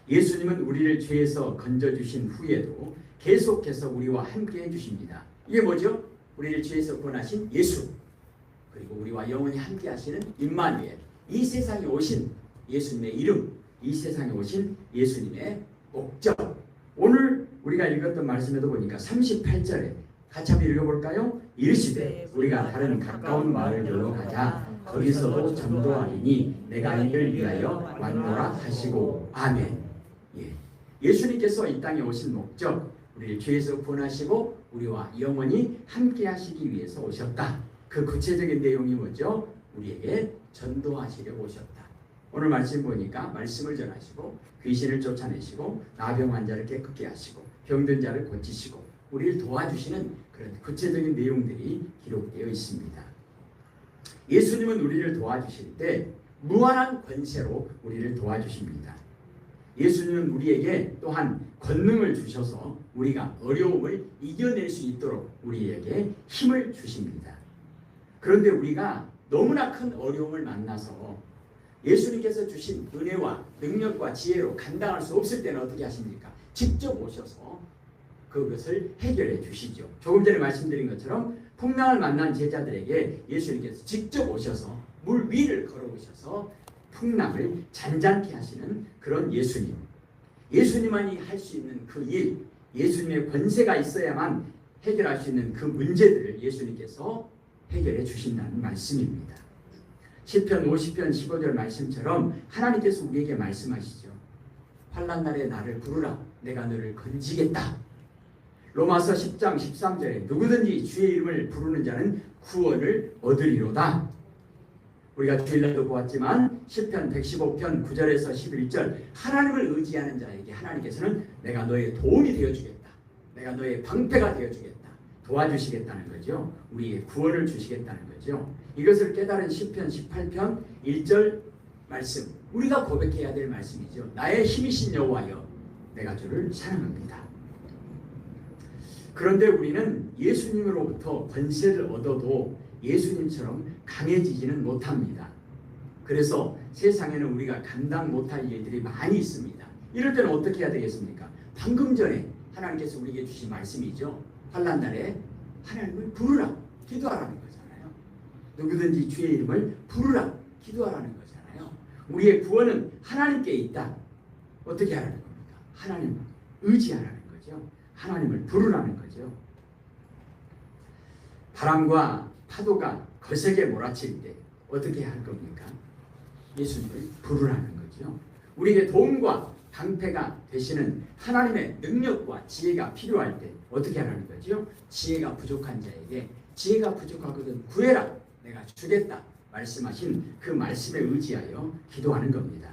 예수님은 우리를 죄에서 건져주신 후에도 계속해서 우리와 함께 해주십니다. 이게 뭐죠? 우리를 죄에서 구원하신 예수, 그리고 우리와 영원히 함께 하시는 임마누엘, 이 세상에 오신 예수님의 이름, 이 세상에 오신 예수님의 목적. 오늘 우리가 읽었던 말씀에도 보니까 38절에 같이 한번 읽어볼까요? 이르시되 우리가 다른 가까운 마을로 가자. 거기서도 전도하리니 내가 이를 위하여 왔노라 하시고 아멘. 예수님께서 이 땅에 오신 목적, 우리를 죄에서 구원하시고 우리와 영원히 함께 하시기 위해서 오셨다. 그 구체적인 내용이 뭐죠? 우리에게 전도하시려고 오셨다. 오늘 말씀 보니까 말씀을 전하시고 귀신을 쫓아내시고 나병 환자를 깨끗게 하시고 병든 자를 고치시고 우리를 도와주시는 그런 구체적인 내용들이 기록되어 있습니다. 예수님은 우리를 도와주실 때 무한한 권세로 우리를 도와주십니다. 예수님은 우리에게 또한 권능을 주셔서 우리가 어려움을 이겨낼 수 있도록 우리에게 힘을 주십니다. 그런데 우리가 너무나 큰 어려움을 만나서 예수님께서 주신 은혜와 능력과 지혜로 감당할 수 없을 때는 어떻게 하십니까? 직접 오셔서 그것을 해결해 주시죠. 조금 전에 말씀드린 것처럼 풍랑을 만난 제자들에게 예수님께서 직접 오셔서 물 위를 걸어오셔서 풍랑을 잔잔케 하시는 그런 예수님. 예수님만이 할 수 있는 그 일, 예수님의 권세가 있어야만 해결할 수 있는 그 문제들을 예수님께서 해결해 주신다는 말씀입니다. 시편 50편 15절 말씀처럼 하나님께서 우리에게 말씀하시죠. 환난 날에 나를 부르라. 내가 너를 건지겠다. 로마서 10장 13절에 누구든지 주의 이름을 부르는 자는 구원을 얻으리로다. 우리가 주일날도 보았지만 시편 115편 9절에서 11절 하나님을 의지하는 자에게 하나님께서는 내가 너의 도움이 되어주겠다. 내가 너의 방패가 되어주겠다. 도와주시겠다는 거죠. 우리의 구원을 주시겠다는 거죠. 이것을 깨달은 시편 18편 1절 말씀, 우리가 고백해야 될 말씀이죠. 나의 힘이신 여호와여, 내가 주를 사랑합니다. 그런데 우리는 예수님으로부터 권세를 얻어도 예수님처럼 강해지지는 못합니다. 그래서 세상에는 우리가 감당 못할 일들이 많이 있습니다. 이럴 때는 어떻게 해야 되겠습니까? 방금 전에 하나님께서 우리에게 주신 말씀이죠. 환난 날에 하나님을 부르라, 기도하라는 거잖아요. 누구든지 주의 이름을 부르라, 기도하라는 거잖아요. 우리의 구원은 하나님께 있다. 어떻게 하라는 겁니까? 하나님을 의지하라는 거죠. 하나님을 부르라는 거죠. 바람과 파도가 거세게 몰아칠 때 어떻게 할 겁니까? 예수님을 부르라는 거죠. 우리에게 도움과 방패가 되시는 하나님의 능력과 지혜가 필요할 때 어떻게 하라는 거죠? 지혜가 부족한 자에게 지혜가 부족하거든 구해라, 내가 주겠다 말씀하신 그 말씀에 의지하여 기도하는 겁니다.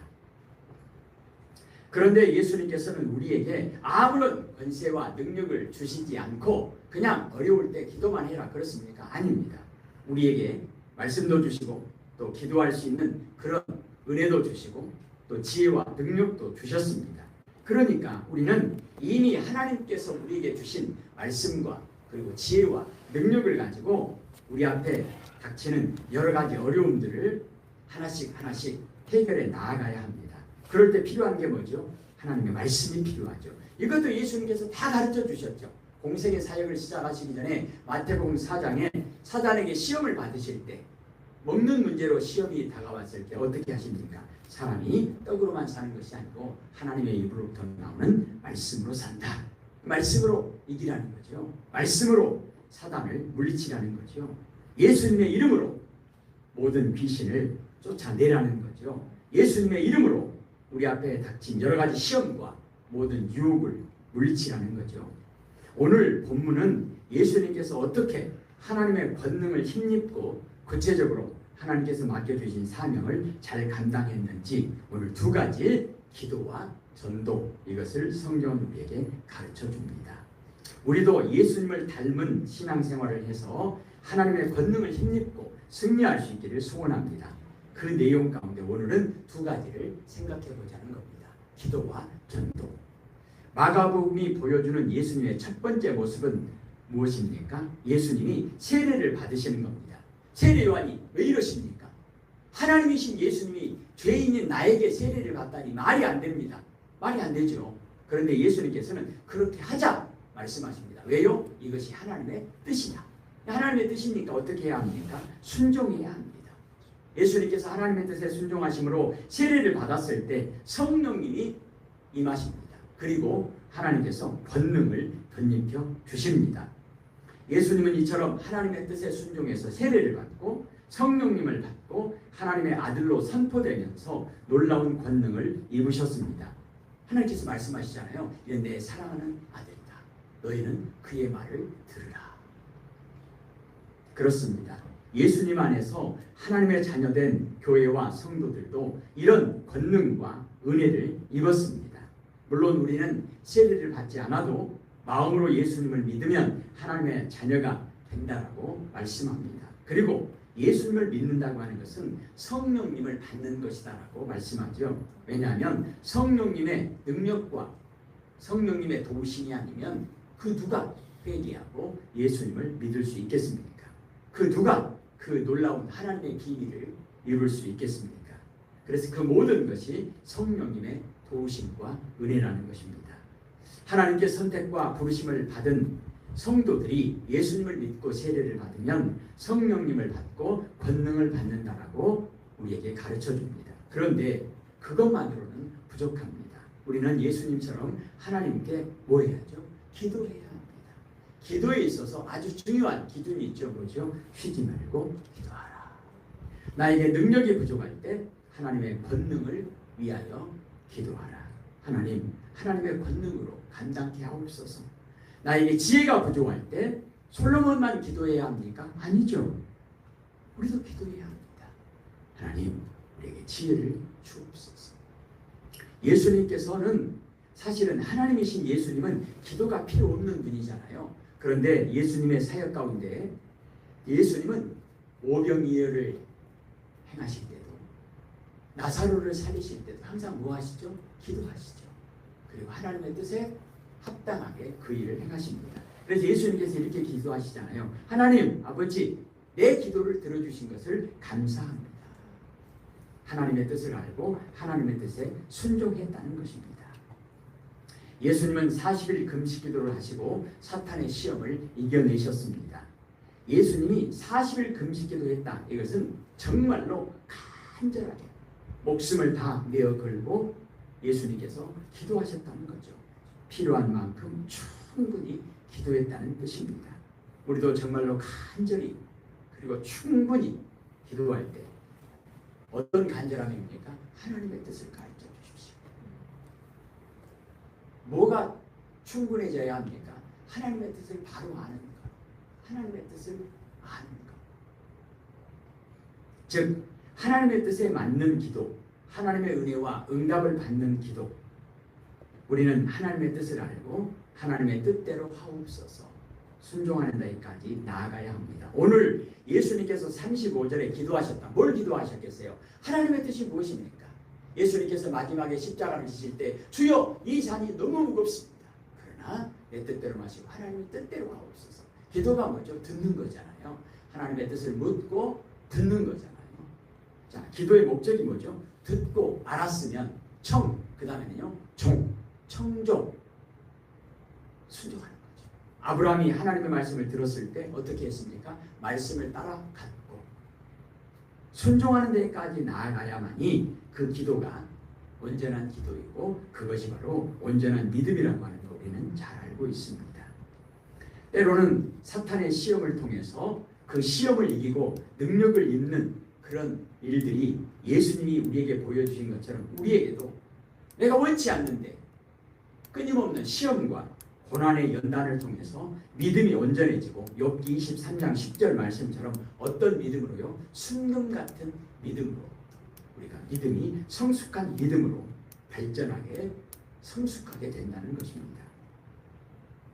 그런데 예수님께서는 우리에게 아무런 권세와 능력을 주시지 않고 그냥 어려울 때 기도만 해라 그렇습니까? 아닙니다. 우리에게 말씀도 주시고 또 기도할 수 있는 그런 은혜도 주시고 또 지혜와 능력도 주셨습니다. 그러니까 우리는 이미 하나님께서 우리에게 주신 말씀과 그리고 지혜와 능력을 가지고 우리 앞에 닥치는 여러 가지 어려움들을 하나씩 하나씩 해결해 나아가야 합니다. 그럴 때 필요한 게 뭐죠? 하나님의 말씀이 필요하죠. 이것도 예수님께서 다 가르쳐 주셨죠. 공생의 사역을 시작하시기 전에 마태복음 4장에 사단에게 시험을 받으실 때 먹는 문제로 시험이 다가왔을 때 어떻게 하십니까? 사람이 떡으로만 사는 것이 아니고 하나님의 입으로부터 나오는 말씀으로 산다. 말씀으로 이기라는 거죠. 말씀으로 사단을 물리치라는 거죠. 예수님의 이름으로 모든 귀신을 쫓아내라는 거죠. 예수님의 이름으로 우리 앞에 닥친 여러 가지 시험과 모든 유혹을 물리치라는 거죠. 오늘 본문은 예수님께서 어떻게 하나님의 권능을 힘입고 구체적으로 하나님께서 맡겨주신 사명을 잘 감당했는지 오늘 두 가지 기도와 전도, 이것을 성경은 우리에게 가르쳐 줍니다. 우리도 예수님을 닮은 신앙생활을 해서 하나님의 권능을 힘입고 승리할 수 있기를 소원합니다. 그 내용 가운데 오늘은 두 가지를 생각해 보자는 겁니다. 기도와 전도. 마가복음이 보여주는 예수님의 첫 번째 모습은 무엇입니까? 예수님이 세례를 받으시는 겁니다. 세례 요한이 왜 이러십니까? 하나님이신 예수님이 죄인인 나에게 세례를 받다니 말이 안 됩니다. 말이 안 되죠. 그런데 예수님께서는 그렇게 하자 말씀하십니다. 왜요? 이것이 하나님의 뜻이다. 하나님의 뜻이니까 어떻게 해야 합니까? 순종해야 합니다. 예수님께서 하나님의 뜻에 순종하심으로 세례를 받았을 때 성령님이 임하십니다. 그리고 하나님께서 권능을 덧입혀 주십니다. 예수님은 이처럼 하나님의 뜻에 순종해서 세례를 받고 성령님을 받고 하나님의 아들로 선포되면서 놀라운 권능을 입으셨습니다. 하나님께서 말씀하시잖아요. 이는 내 사랑하는 아들이다. 너희는 그의 말을 들으라. 그렇습니다. 예수님 안에서 하나님의 자녀된 교회와 성도들도 이런 권능과 은혜를 입었습니다. 물론 우리는 세례를 받지 않아도 마음으로 예수님을 믿으면 하나님의 자녀가 된다라고 말씀합니다. 그리고 예수님을 믿는다고 하는 것은 성령님을 받는 것이다라고 말씀하죠. 왜냐하면 성령님의 능력과 성령님의 도우심이 아니면 그 누가 회개하고 예수님을 믿을 수 있겠습니까? 그 누가 그 놀라운 하나님의 비밀을 이룰 수 있겠습니까? 그래서 그 모든 것이 성령님의 도우심과 은혜라는 것입니다. 하나님께 선택과 부르심을 받은 성도들이 예수님을 믿고 세례를 받으면 성령님을 받고 권능을 받는다라고 우리에게 가르쳐 줍니다. 그런데 그것만으로는 부족합니다. 우리는 예수님처럼 하나님께 뭐 해야죠? 기도해야 합니다. 기도에 있어서 아주 중요한 기준이 있죠. 뭐죠? 쉬지 말고 기도하라. 나에게 능력이 부족할 때 하나님의 권능을 위하여 기도하라. 하나님, 하나님의 권능으로 감당케 하옵소서. 나에게 지혜가 부족할 때 솔로몬만 기도해야 합니까? 아니죠. 우리도 기도해야 합니다. 하나님, 우리에게 지혜를 주옵소서. 예수님께서는 사실은 하나님이신 예수님은 기도가 필요 없는 분이잖아요. 그런데 예수님의 사역 가운데 예수님은 오병이어를 행하실 때도 나사로를 살리실 때도 항상 뭐 하시죠? 기도하시죠. 그리고 하나님의 뜻에 합당하게 그 일을 행하십니다. 그래서 예수님께서 이렇게 기도하시잖아요. 하나님 아버지, 내 기도를 들어주신 것을 감사합니다. 하나님의 뜻을 알고 하나님의 뜻에 순종했다는 것입니다. 예수님은 40일 금식 기도를 하시고 사탄의 시험을 이겨내셨습니다. 예수님이 40일 금식 기도했다. 이것은 정말로 간절하게 목숨을 다 내어 걸고 예수님께서 기도하셨다는 거죠. 필요한 만큼 충분히 기도했다는 뜻입니다. 우리도 정말로 간절히 그리고 충분히 기도할 때 어떤 간절함입니까? 하나님의 뜻을 가르쳐 주십시오. 뭐가 충분해져야 합니까? 하나님의 뜻을 바로 아는 것. 하나님의 뜻을 아는 것. 즉 하나님의 뜻에 맞는 기도, 하나님의 은혜와 응답을 받는 기도. 우리는 하나님의 뜻을 알고 하나님의 뜻대로 하옵소서 순종하는 데까지 나아가야 합니다. 오늘 예수님께서 35절에 기도하셨다. 뭘 기도하셨겠어요? 하나님의 뜻이 무엇입니까? 예수님께서 마지막에 십자가를 지실 때 주여 이 잔이 너무 무겁습니다. 그러나 내 뜻대로 마시고 하나님의 뜻대로 하옵소서. 기도가 뭐죠? 듣는 거잖아요. 하나님의 뜻을 묻고 듣는 거잖아요. 자, 기도의 목적이 뭐죠? 듣고 알았으면 청, 그 다음에는요 청종, 순종하는 거죠. 아브라함이 하나님의 말씀을 들었을 때 어떻게 했습니까? 말씀을 따라갔고 순종하는 데까지 나아가야만이 그 기도가 온전한 기도이고 그것이 바로 온전한 믿음이라고 하는 거 우리는 잘 알고 있습니다. 때로는 사탄의 시험을 통해서 그 시험을 이기고 능력을 입는 그런 일들이 예수님이 우리에게 보여주신 것처럼 우리에게도 내가 원치 않는데 끊임없는 시험과 고난의 연단을 통해서 믿음이 온전해지고 욥기 23장 10절 말씀처럼 어떤 믿음으로요? 순금 같은 믿음으로 우리가 믿음이 성숙한 믿음으로 발전하게 성숙하게 된다는 것입니다.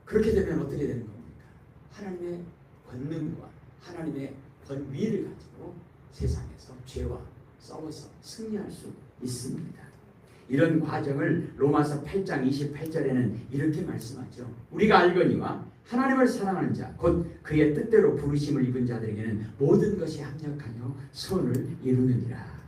그렇게 되면 어떻게 되는 겁니까? 하나님의 권능과 하나님의 권위를 가지고 세상에서 죄와 싸워서 승리할 수 있습니다. 이런 과정을 로마서 8장 28절에는 이렇게 말씀하죠. 우리가 알거니와 하나님을 사랑하는 자 곧 그의 뜻대로 부르심을 입은 자들에게는 모든 것이 합력하여 선을 이루느니라.